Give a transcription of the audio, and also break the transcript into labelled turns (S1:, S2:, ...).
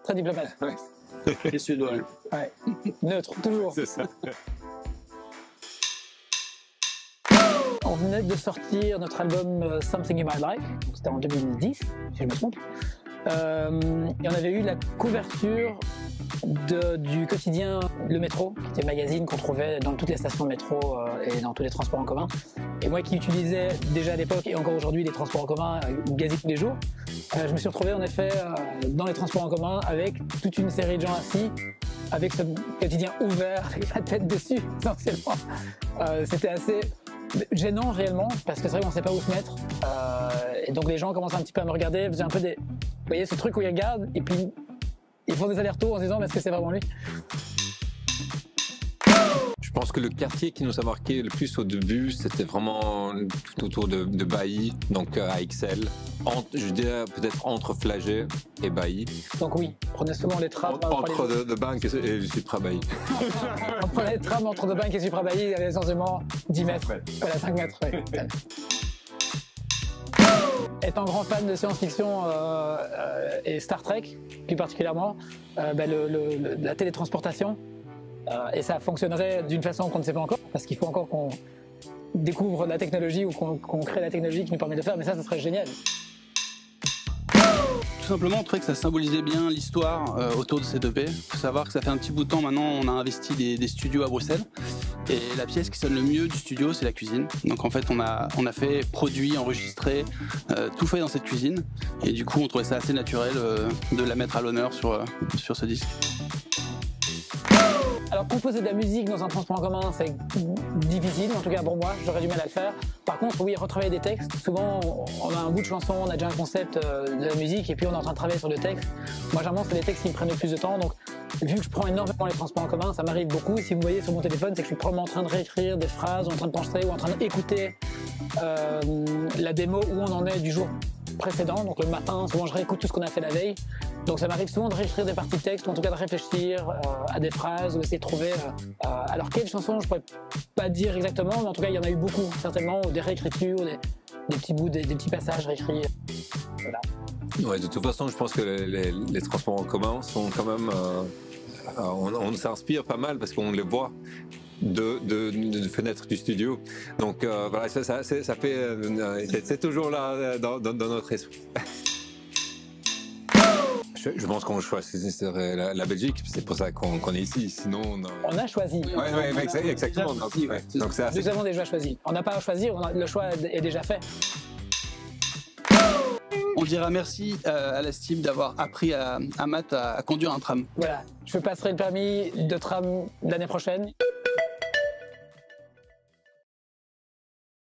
S1: très diplomate.
S2: Ouais.
S3: Les Suédois.
S1: Ouais. Neutre, toujours.
S2: C'est ça.
S1: On venait de sortir notre album Something You Might Like, c'était en 2010, si je me trompe. Et on avait eu la couverture du quotidien Le Métro, qui était un magazine qu'on trouvait dans toutes les stations de métro et dans tous les transports en commun. Et moi qui utilisais déjà à l'époque et encore aujourd'hui les transports en commun quasi tous les jours, je me suis retrouvé en effet dans les transports en commun avec toute une série de gens assis, avec ce quotidien ouvert, avec la tête dessus essentiellement. C'était assez gênant réellement, parce que c'est vrai qu'on ne sait pas où se mettre. Et donc les gens commencent un petit peu à me regarder, faisaient un peu des... Vous voyez ce truc où ils regardent et puis ils font des allers-retours en se disant mais est-ce que c'est vraiment lui?
S2: Je pense que le quartier qui nous a marqué le plus au début, c'était vraiment tout autour de Bailly, donc à Ixelles. Je dirais peut-être entre Flagey et Bailly.
S1: Donc oui, on prenait souvent les trams...
S2: Entre de Banque et Supra-Bailly.
S1: On prenait les trams entre De Banque et Supra-Bailly, il y avait essentiellement 10 mètres. Voilà, 5 mètres, oui. Étant grand fan de science-fiction et Star Trek, plus particulièrement, la télétransportation, et ça fonctionnerait d'une façon qu'on ne sait pas encore, parce qu'il faut encore qu'on découvre la technologie ou qu'on crée la technologie qui nous permet de faire, mais ça serait génial.
S3: Tout simplement, on trouvait que ça symbolisait bien l'histoire autour de cette EP. Il faut savoir que ça fait un petit bout de temps maintenant, on a investi des studios à Bruxelles. Et la pièce qui sonne le mieux du studio, c'est la cuisine. Donc en fait, on a fait produit, enregistré, tout fait dans cette cuisine. Et du coup, on trouvait ça assez naturel de la mettre à l'honneur sur ce disque.
S1: Alors composer de la musique dans un transport en commun, c'est difficile, en tout cas pour moi, j'aurais du mal à le faire. Par contre, oui, retravailler des textes, souvent on a un bout de chanson, on a déjà un concept de la musique et puis on est en train de travailler sur le texte. Moi, généralement, c'est des textes qui me prennent le plus de temps, donc vu que je prends énormément les transports en commun, ça m'arrive beaucoup. Si vous voyez sur mon téléphone, c'est que je suis probablement en train de réécrire des phrases, ou en train de penser, ou en train d'écouter la démo où on en est du jour précédent. Donc le matin, souvent je réécoute tout ce qu'on a fait la veille. Donc ça m'arrive souvent de réécrire des parties de texte, ou en tout cas de réfléchir à des phrases, ou essayer de trouver... alors quelle chanson, je pourrais pas dire exactement, mais en tout cas il y en a eu beaucoup, certainement, ou des réécritures, des petits bouts, des petits passages réécrits. Voilà.
S2: Ouais, de toute façon, je pense que les transports en commun sont quand même... on s'inspire pas mal parce qu'on les voit de fenêtre du studio. Donc voilà, ça fait... c'est toujours là dans notre esprit. Je pense qu'on choisirait la Belgique, c'est pour ça qu'on est ici. Sinon,
S1: on a choisi.
S2: Ouais, exactement. Donc c'est assez...
S1: Nous avons déjà choisi. On n'a pas à choisir, le choix est déjà fait.
S3: On dira merci à la Steam d'avoir appris à Matt à conduire un tram.
S1: Voilà, je passerai le permis de tram l'année prochaine.